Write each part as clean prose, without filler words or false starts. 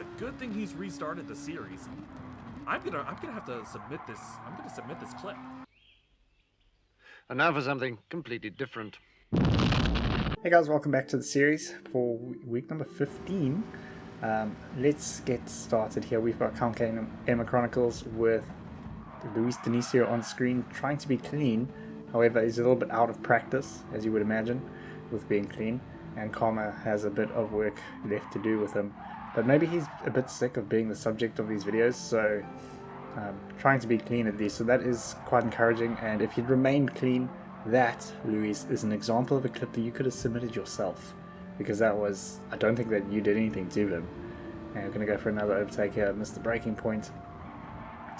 It's a good thing he's restarted the series. I'm gonna have to submit this. I'm gonna submit this clip. And now for something completely different. Hey guys, welcome back to the series for week number 15. Let's get started here. We've got Count Emma Chronicles with Luis Dionisio on screen, trying to be clean. However, he's a little bit out of practice, as you would imagine, with being clean. And Karma has a bit of work left to do with him. But maybe he's a bit sick of being the subject of these videos, so trying to be clean at least. So that is quite encouraging. And if he'd remained clean, that, Luis, is an example of a clip that you could have submitted yourself. Because that was, I don't think that you did anything to him. And we're going to go for another overtake here, missed the breaking point.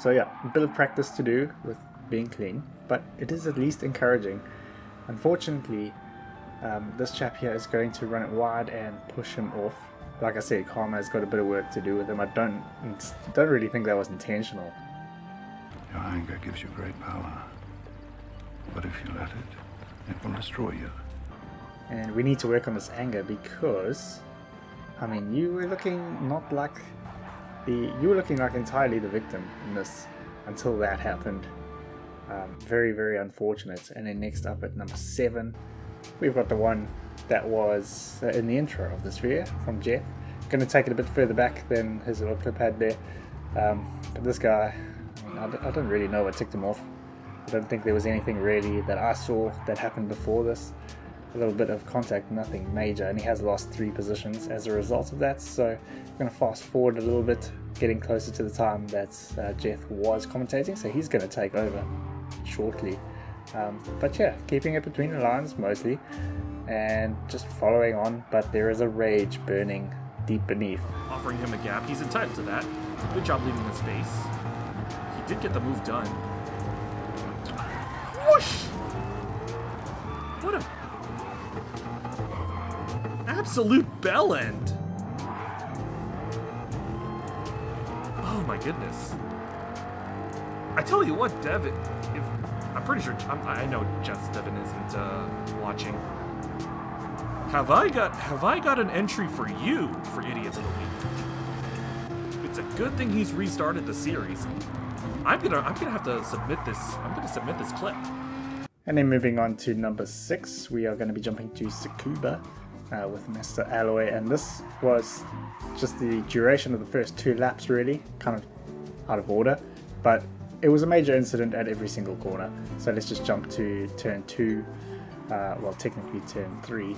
So yeah, a bit of practice to do with being clean, but it is at least encouraging. Unfortunately, this chap here is going to run it wide and push him off. Like I said, Karma has got a bit of work to do with him. I don't really think that was intentional. Your anger gives you great power, but if you let it, it will destroy you. And we need to work on this anger because, I mean, you were looking not like you were looking like entirely the victim in this until that happened. Very, very unfortunate. And then next up at number 7, we've got the one that was in the intro of this video from Jeff. Going to take it a bit further back than his little clip had there. But this guy, I don't really know what ticked him off. I don't think there was anything really that I saw that happened before this. A little bit of contact, nothing major, and he has lost 3 positions as a result of that. So I'm going to fast forward a little bit, getting closer to the time that Jeff was commentating, so he's going to take over shortly. But yeah, keeping it between the lines mostly and just following on, but there is a rage burning deep beneath. Offering him a gap, he's entitled to that. Good job leaving the space. He did get the move done. Whoosh! What a absolute bell end. Oh my goodness. I tell you what, Devin, I'm pretty sure, I know Devin isn't watching. Have I got an entry for you for Idiots of the Week? It's a good thing he's restarted the series. I'm gonna have to submit this. I'm gonna submit this clip. And then moving on to number 6, we are going to be jumping to Tsukuba with Mr. Alloy, and this was just the duration of the first 2 laps, really, kind of out of order, but it was a major incident at every single corner. So let's just jump to turn 2, well, technically turn 3.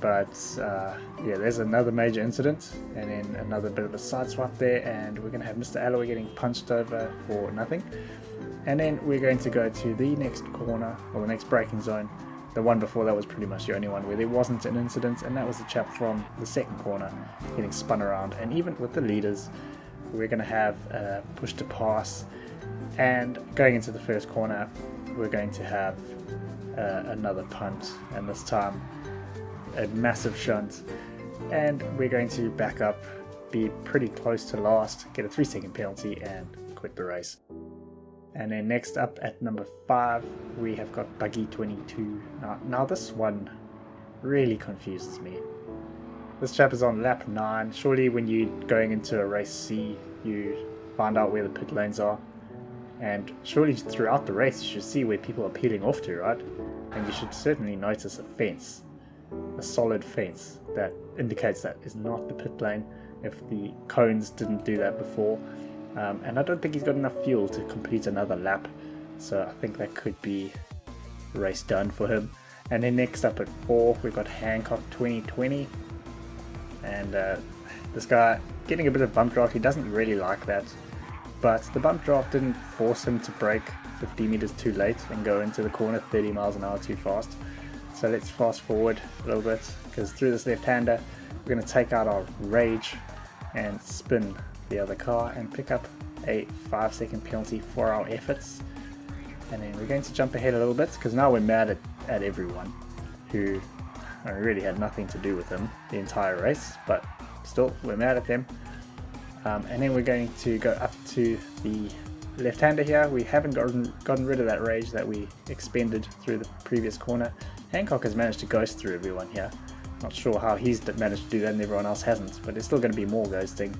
But yeah, there's another major incident, and then another bit of a side swap there, and we're going to have Mr. Alloy getting punched over for nothing. And then we're going to go to the next corner, or the next braking zone. The one before that was pretty much the only one where there wasn't an incident, and that was the chap from the second corner getting spun around. And even with the leaders, we're going to have push to pass, and going into the first corner, we're going to have another punt, and this time a massive shunt, and we're going to back up, be pretty close to last, get a 3-second penalty, and quit the race. And then next up at number 5, we have got Buggy 22. Now this one really confuses me. This chap is on lap 9. Surely when you're going into a race C, you find out where the pit lanes are. And surely throughout the race, you should see where people are peeling off to, right? And you should certainly notice a fence, a solid fence that indicates that is not the pit lane if the cones didn't do that before. And I don't think he's got enough fuel to complete another lap, so I think that could be race done for him. And then next up at 4, we've got Hancock 2020, and this guy getting a bit of bump draft. He doesn't really like that, but the bump draft didn't force him to brake 50 meters too late and go into the corner 30 miles an hour too fast. So let's fast forward a little bit, because through this left-hander we're going to take out our rage and spin the other car and pick up a 5-second penalty for our efforts. And then we're going to jump ahead a little bit, because now we're mad at everyone who really had nothing to do with him the entire race, but still we're mad at them. And then we're going to go up to the left-hander here. We haven't gotten rid of that rage that we expended through the previous corner. Hancock has managed to ghost through everyone here. Not sure how he's managed to do that and everyone else hasn't, but there's still going to be more ghosting.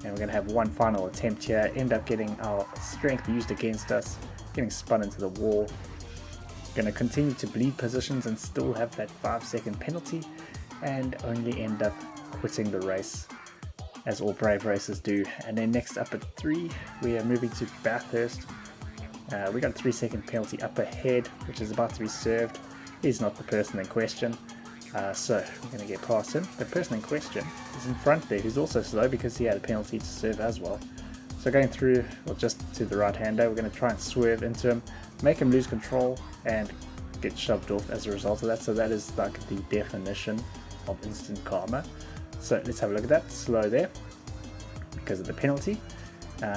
And we're going to have one final attempt here, end up getting our strength used against us, getting spun into the wall. Going to continue to bleed positions and still have that 5-second penalty, and only end up quitting the race, as all brave racers do. And then next up at 3, we are moving to Bathurst. We got a 3-second penalty up ahead, which is about to be served. He's not the person in question, so we're going to get past him. The person in question is in front there, who's also slow because he had a penalty to serve as well. So going through, well, just to the right-hander, we're going to try and swerve into him, make him lose control, and get shoved off as a result of that. So that is like the definition of instant karma. So let's have a look at that. Slow there because of the penalty.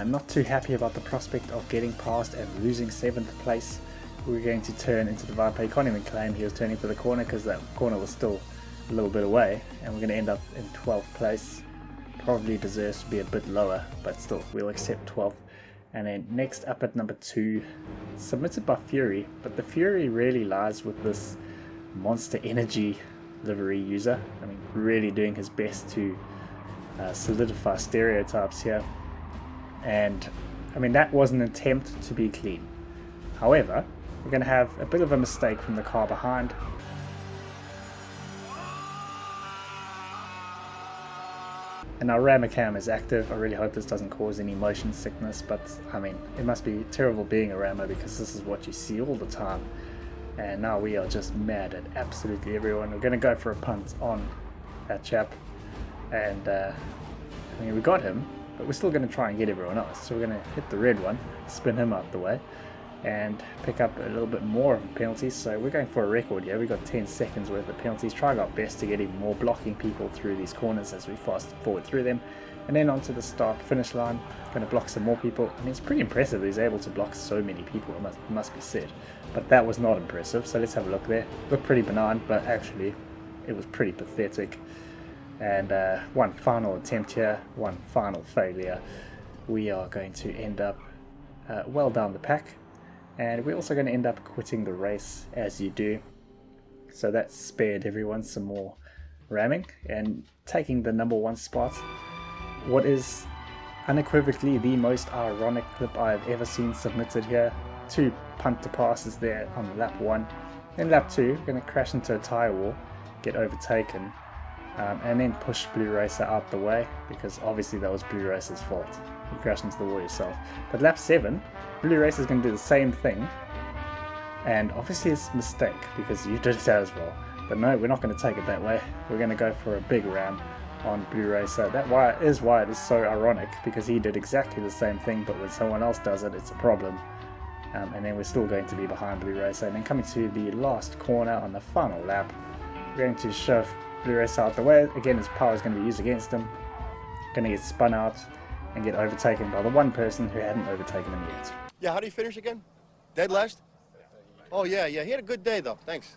Not too happy about the prospect of getting past and losing 7th place. We're going to turn into the Viper. You can't even claim he was turning for the corner because that corner was still a little bit away, and we're going to end up in 12th place. Probably deserves to be a bit lower, but still we'll accept 12th. And then next up at number 2, submitted by Fury, but the Fury really lies with this Monster Energy livery user. I mean, really doing his best to solidify stereotypes here. And I mean, that was an attempt to be clean. However, we're going to have a bit of a mistake from the car behind. And our rammer cam is active. I really hope this doesn't cause any motion sickness, but I mean, it must be terrible being a rammer because this is what you see all the time. And now we are just mad at absolutely everyone. We're going to go for a punt on that chap. And I mean, we got him, but we're still going to try and get everyone else. So we're going to hit the red one, spin him out the way, and pick up a little bit more of the penalties. So we're going for a record here. We got 10 seconds worth of penalties. Trying our best to get even more blocking people through these corners as we fast forward through them. And then onto the start finish line, going to block some more people. I mean, it's pretty impressive he's able to block so many people, it must be said. But that was not impressive, so let's have a look there. Looked pretty benign, but actually it was pretty pathetic. And one final attempt here, one final failure. We are going to end up well down the pack. And we're also going to end up quitting the race, as you do. So that spared everyone some more ramming and taking the number 1 spot. What is unequivocally the most ironic clip I've ever seen submitted here. 2 punt to passes there on lap 1. Then lap 2, going to crash into a tyre wall, get overtaken, and then push Blue Racer out the way, because obviously that was Blue Racer's fault. You crashed into the wall yourself. But lap 7, Blue Racer is going to do the same thing, and obviously it's a mistake because you did that as well. But no, we're not going to take it that way. We're going to go for a big ram on Blue Racer. That is why it is so ironic, because he did exactly the same thing, but when someone else does it, it's a problem. And then we're still going to be behind Blue Racer. And then coming to the last corner on the final lap, we're going to shove Blue Racer out the way. Again, his power is going to be used against him. Going to get spun out and get overtaken by the one person who hadn't overtaken him yet. Yeah, how do you finish again? Dead last? Oh, yeah, he had a good day, though. Thanks.